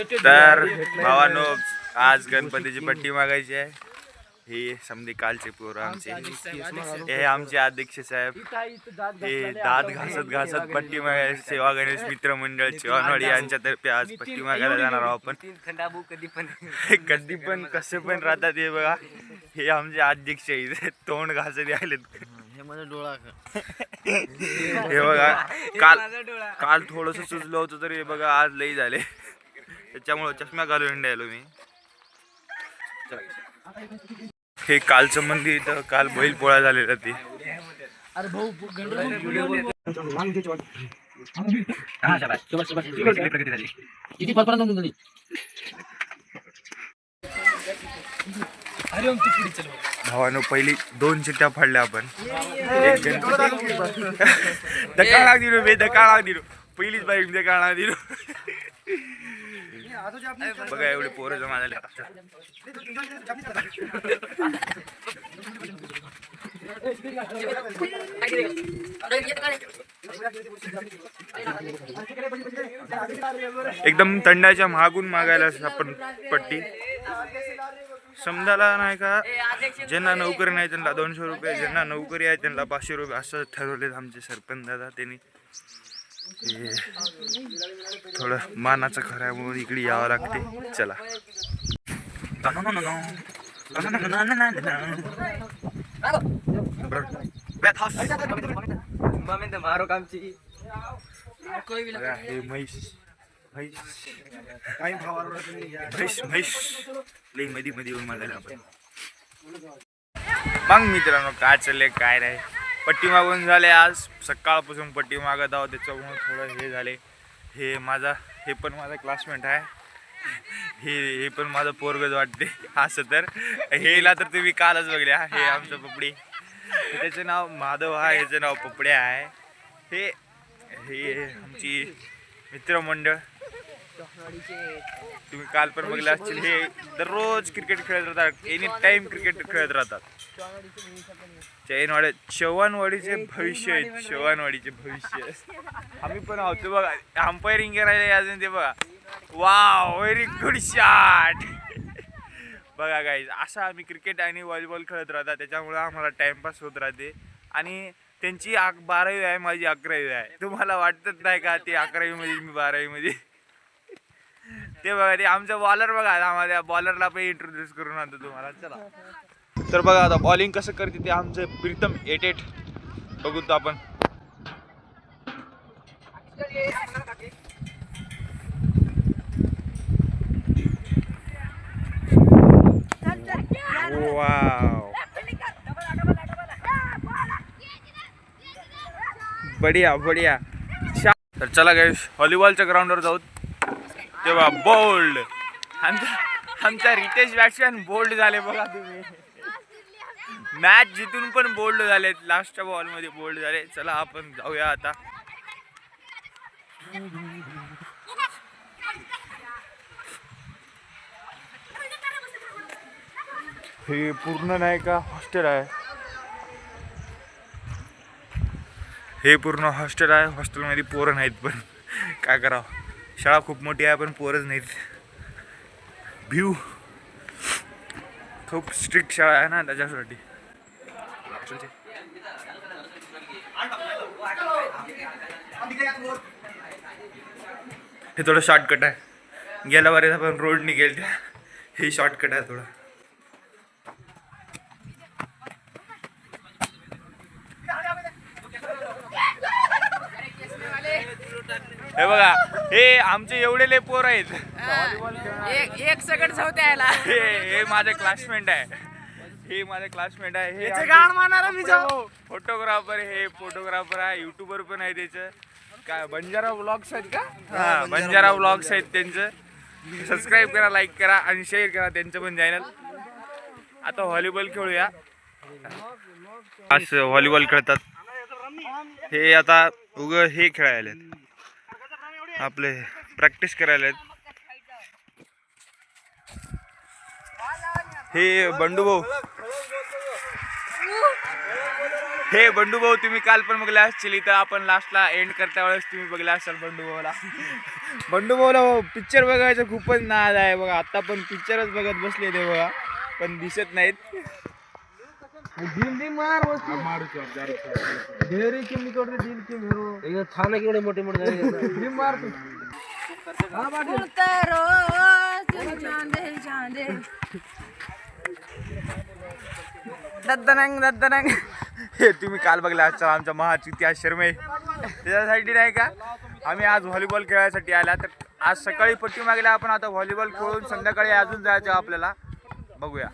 तर भावानो आज गणपतीची पट्टी मागायची आहे. हे समधी कालचे पोरं आमचे, हे आमचे अध्यक्ष साहेब, हे दात घासत घासत पट्टी मागायची. सेवा गणेश मित्र मंडळ चिवानवाडी यांच्यातर्फे आज पट्टी मागायला जाणार आहोत आपण. कधी पण कसे पण राहतात हे बघा. हे आमचे अध्यक्ष तोंड घासत आलेत. हे बघा काल थोडस सुचलं होतं तर हे बघा आज लई झाले. त्याच्यामुळे चष्मा घालून हिंडायलो मी. हे कालचं मंदिर इथं काल बैल पोळा झालेला ते. भावानो पहिली 2 चिट्ट्या फाडल्या आपण. धक्का दिलो बे, धक्का दिलो. पहिलीच बाई धक्का दिलो. बघा एवढे पोरं जमा झाले. एकदम थंडाच्या मागून मागायला आपण पट्टी. समजायला नाही का, ज्यांना नोकरी नाही त्यांना 200 रुपये, ज्यांना नोकरी आहे त्यांना 500 रुपये असं ठरवले आमचे सरपंच दादा. त्यांनी थोडं मानाचं खरं आहे म्हणून इकडे यावं लागते. चला हे म्हैस लई मध्ये मध्ये येऊन मागायला आपण. मग मित्रांनो काय चाललंय काय नाही. पट्टी मागून झाले. आज सकाळपासून पट्टी मागत आहोत. त्याच्यामुळे थोडं हे झाले. हे पण माझा क्लासमेट आहे. हे पण माझं पोरगच वाटते असं. तर हेला तर तुम्ही कालच बघले. हे आमचं पपडी, त्याचं नाव माधव आहे, ह्याचं नाव पपड्या आहे. हे आमची मित्रमंडळ तुम्ही काल पण बघले असतील. हे दररोज क्रिकेट खेळत राहतात. एनी टाइम क्रिकेट खेळत राहतात. चव्हाणवाडीचे भविष्य आहे. चव्हाणवाडीचे भविष्य आम्ही पण आहोत. बघा अंपायरिंग करायला अजून ते बघा. Wow very good shot. बघा गाईज असं आम्ही क्रिकेट आणि व्हॉलीबॉल खेळत राहतात. त्याच्यामुळे आम्हाला टाइमपास होत राहते. आणि त्यांची 12वी आहे, माझी 11वी आहे. तुम्हाला वाटतच नाही का ते 11वी मध्ये मी 12वी मध्ये. ते बघा ते आमचा बॉलर बघा. आम्हाला बॉलरला पण इंट्रोड्यूस करून आणतो तुम्हाला. चला तर बघा आता बॉलिंग कसं करते ते आमचं प्रीतम 88 बघू तो आपण. वाव बढिया बढिया. तर चला गाईस व्हॉलीबॉलच्या ग्राउंडवर जाऊ. तेव्हा बोल्ड आमचा रितेश बॅट्समॅन बोल्ड झाले बघा तुम्ही. मॅच जिथून पण बोल्ड झाले. लास्टच्या बॉल मध्ये बोल्ड झाले. चला आपण जाऊया आता. हे पूर्ण नाही का हॉस्टेल आहे. हे पूर्ण हॉस्टेल आहे. हॉस्टेलमध्ये पोरं नाहीत पण काय करावं. शाळा खूप मोठी आहे पण पोरच नाहीत. व्ह्यू खूप स्ट्रिक्ट शाळा आहे ना त्याच्यासाठी. हे थोडं शॉर्टकट आहे. गेल्या वारीत आपण रोड निघेल. हे शॉर्टकट आहे थोडं. हे बघा हे आमचे एवढे पोर आहेत. एक सेकंड जाऊते यायला. हे माझे क्लासमेट आहे. हे माझे क्लासमेट आहे. हे गाण मारणार मी फोटोग्राफर. हे फोटोग्राफर आहे. युट्यूबर पण आहे. त्याचं काय बंजारा व्लॉग्स आहेत का. हा बंजारा व्लॉग्स आहेत त्यांचं. सबस्क्राईब करा, लाईक करा आणि शेअर करा त्यांचं पण चॅनल. आता व्हॉलीबॉल खेळूया. असं व्हॉलीबॉल खेळतात. हे आता हे खेळायला आपले प्रॅक्टिस करायला. हे बंडू भाऊ हे बंडू भाऊ तुम्ही काल पण बघला असतील, इथं आपण लास्टला एंड करता वेळेस तुम्ही बघला असाल बंडू भाऊला. बंडू भाऊला पिक्चर बघायचं खूपच नाद आहे बघा. आता पण पिक्चरच बघत बसले ते बघा, पण दिसत नाहीत. मोठे मोठे दद्दनंग दद्दनंग. हे तुम्ही काल बघला असाल आमचा महाच्युती आश्रम आहे, त्याच्यासाठी नाही का आम्ही आज व्हॉलीबॉल खेळायसाठी आला. तर आज सकाळी पट्टी मागल्या आपण, आता व्हॉलीबॉल खेळून संध्याकाळी अजून जायचं आपल्याला. बघूया.